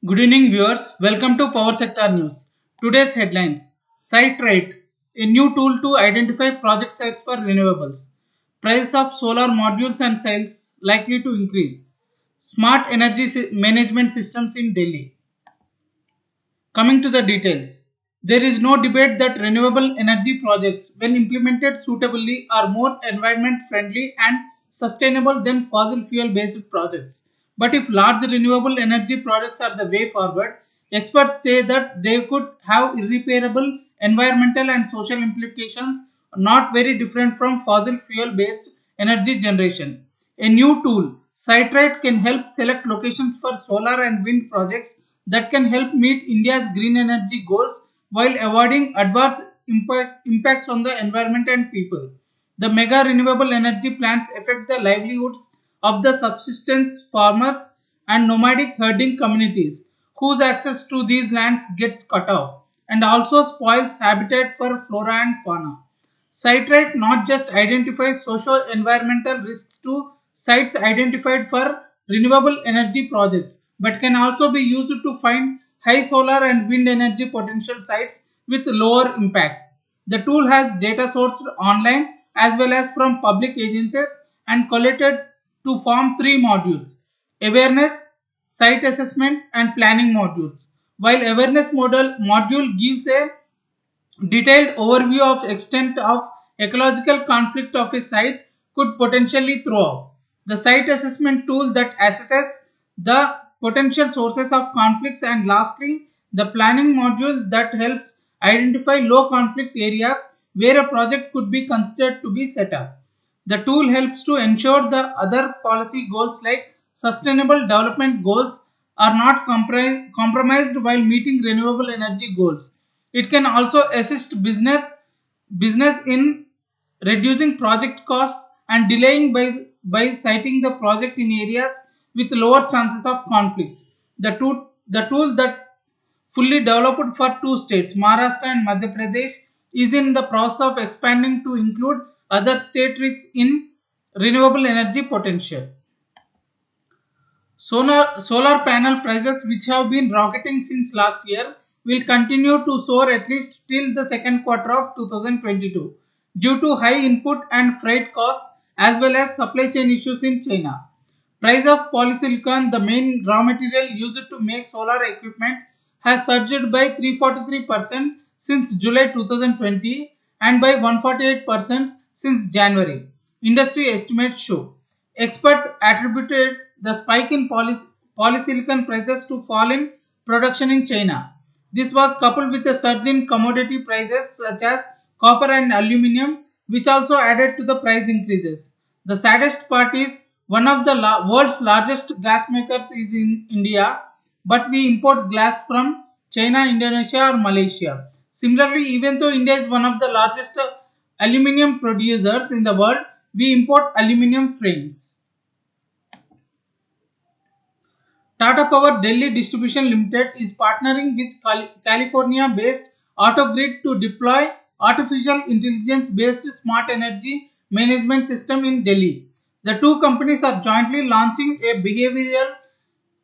Good evening, viewers. Welcome to Power Sector News. Today's headlines: SiteRate, a new tool to identify project sites for renewables. Price of solar modules and cells likely to increase. Smart energy management systems in Delhi. Coming to the details, there is no debate that renewable energy projects, when implemented suitably, are more environment friendly and sustainable than fossil fuel based projects. But if large renewable energy projects are the way forward, experts say that they could have irreparable environmental and social implications not very different from fossil fuel based energy generation. A new tool, SiteRite, can help select locations for solar and wind projects that can help meet India's green energy goals while avoiding adverse impacts on the environment and people. The mega renewable energy plants affect the livelihoods of the subsistence farmers and nomadic herding communities whose access to these lands gets cut off and also spoils habitat for flora and fauna. SiteRite not just identifies socio-environmental risks to sites identified for renewable energy projects, but can also be used to find high solar and wind energy potential sites with lower impact. The tool has data sourced online as well as from public agencies and collected to form three modules: awareness, site assessment, and planning modules. While awareness module gives a detailed overview of extent of ecological conflict of a site could potentially throw up. The site assessment tool that assesses the potential sources of conflicts, and lastly, the planning module that helps identify low conflict areas where a project could be considered to be set up. The tool helps to ensure the other policy goals like sustainable development goals are not compromised while meeting renewable energy goals. It can also assist business in reducing project costs and delaying by citing the project in areas with lower chances of conflicts. The tool that's fully developed for two states, Maharashtra and Madhya Pradesh, is in the process of expanding to include other states rich in renewable energy potential. Solar panel prices, which have been rocketing since last year, will continue to soar at least till the second quarter of 2022 due to high input and freight costs as well as supply chain issues in China. Price of polysilicon, the main raw material used to make solar equipment, has surged by 343% since July 2020 and by 148% since January. Industry estimates show. Experts attributed the spike in polysilicon prices to fall in production in China. This was coupled with a surge in commodity prices such as copper and aluminum, which also added to the price increases. The saddest part is one of the world's largest glass makers is in India, but we import glass from China, Indonesia, or Malaysia. Similarly, even though India is one of the largest aluminum producers in the world, we import aluminum frames. Tata Power Delhi Distribution Limited is partnering with California-based AutoGrid to deploy artificial intelligence-based smart energy management system in Delhi. The two companies are jointly launching a behavioral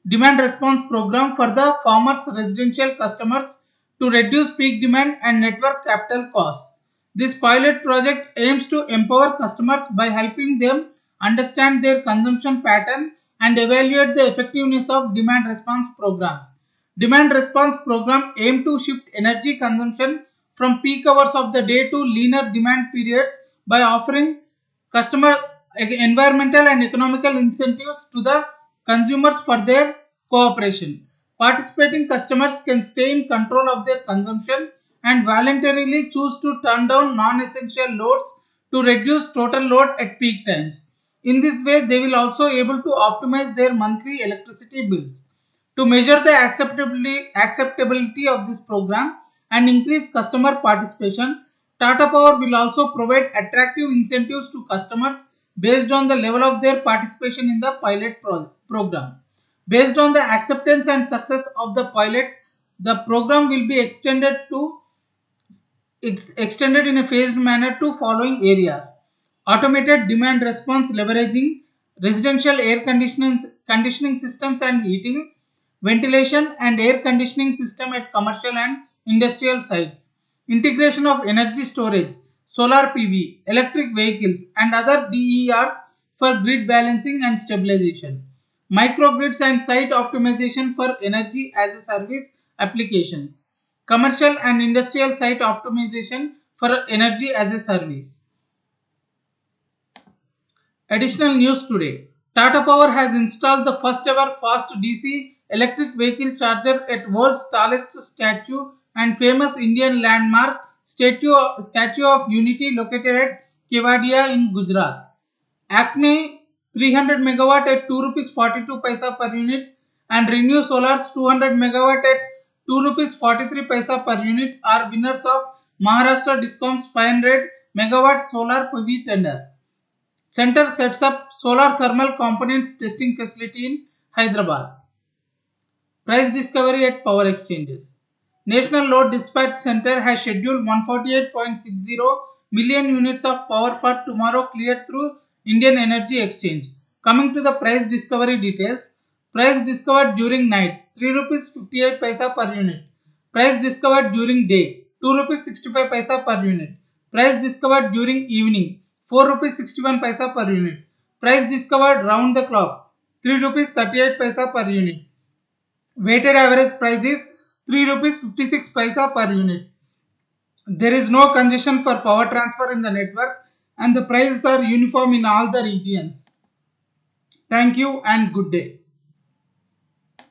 demand response program for the farmers' residential customers to reduce peak demand and network capital costs. This pilot project aims to empower customers by helping them understand their consumption pattern and evaluate the effectiveness of demand response programs. Demand response program aim to shift energy consumption from peak hours of the day to leaner demand periods by offering customer environmental and economical incentives to the consumers for their cooperation. Participating customers can stay in control of their consumption and voluntarily choose to turn down non-essential loads to reduce total load at peak times. In this way, they will also able to optimize their monthly electricity bills. To measure the acceptability of this program and increase customer participation, Tata Power will also provide attractive incentives to customers based on the level of their participation in the pilot program. Based on the acceptance and success of the pilot, the program will be extended in a phased manner to following areas: automated demand response leveraging residential air conditioning systems and heating, ventilation and air conditioning system at commercial and industrial sites, integration of energy storage, solar PV, electric vehicles, and other DERs for grid balancing and stabilization, microgrids and site optimization for energy as a service applications, commercial and industrial site optimization for energy as a service. Additional news today. Tata Power has installed the first ever fast DC electric vehicle charger at world's tallest statue and famous Indian landmark Statue of Unity located at Kevadia in Gujarat. Acme 300 megawatt at 2 rupees 42 paisa per unit and Renew Solar's 200 megawatt at 2 rupees 43 paisa per unit are winners of Maharashtra Discom's 500 megawatt solar PV tender. Center sets up solar thermal components testing facility in Hyderabad. Price discovery at power exchanges. National Load Dispatch Center has scheduled 148.60 million units of power for tomorrow cleared through Indian Energy Exchange. Coming to the price discovery details. Price discovered during night 3 rupees 58 paisa per unit. Price discovered during day 2 rupees 65 paisa per unit. Price discovered during evening 4 rupees 61 paisa per unit. Price discovered round the clock 3 rupees 38 paisa per unit. Weighted average price is 3 rupees 56 paisa per unit. There is no congestion for power transfer in the network and the prices are uniform in all the regions. Thank you and good day.